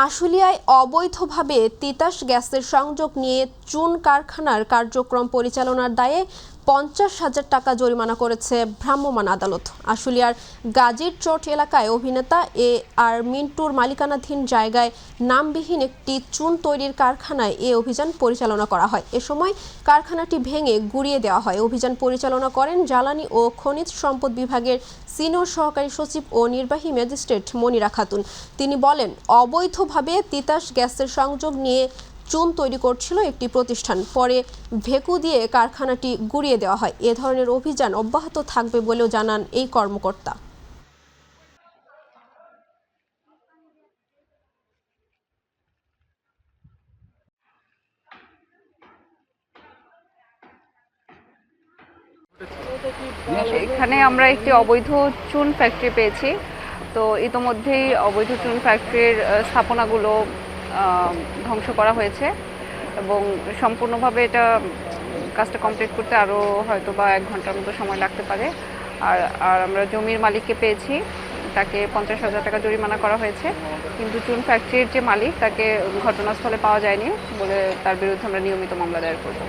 আশুলিয়ায় অবৈধভাবে তিতাস গ্যাসের সংযোগ নিয়ে চুন কারখানার কার্যক্রম পরিচালনার দায়ে 50,000 টাকা জরিমানা করেছে ভ্রাম্যমাণ আদালত। আশুলিয়ার গাজীর চট এলাকায় অভিনেতা এ আর মিন্টুর মালিকানাধীন জায়গায় নামবিহীন একটি চুন তৈরির কারখানায় এ অভিযান পরিচালনা করা হয়। এ সময় কারখানাটি ভেঙে গুঁড়িয়ে দেওয়া হয়। অভিযান পরিচালনা করেন জ্বালানি ও খনিজ সম্পদ বিভাগের সিনিয়র সহকারী সচিব ও নির্বাহী ম্যাজিস্ট্রেট মনিরা খাতুন। তিনি বলেন, অবৈধভাবে তিতাস গ্যাসের সংযোগ নিয়ে চুন তৈরি করছিল একটি প্রতিষ্ঠান, পরে ভেকু দিয়ে কারখানাটি গুঁড়িয়ে দেওয়া হয়। এ ধরনের অভিযান অব্যাহত থাকবে বলেও জানান এই কর্মকর্তা। এখানে আমরা একটি অবৈধ চুন ফ্যাক্টরি পেয়েছি। তো ইতোমধ্যেই অবৈধ চুন ফ্যাক্টরির স্থাপনাগুলো ধ্বংস করা হয়েছে এবং সম্পূর্ণভাবে এটা কাজটা কমপ্লিট করতে আরও হয়তো বা 1 ঘন্টার মতো সময় লাগতে পারে। আর আমরা জমির মালিককে পেয়েছি, তাকে 50,000 টাকা জরিমানা করা হয়েছে। কিন্তু চুন ফ্যাক্টরির যে মালিক, তাকে ঘটনাস্থলে পাওয়া যায়নি বলে তার বিরুদ্ধে আমরা নিয়মিত মামলা দায়ের করব।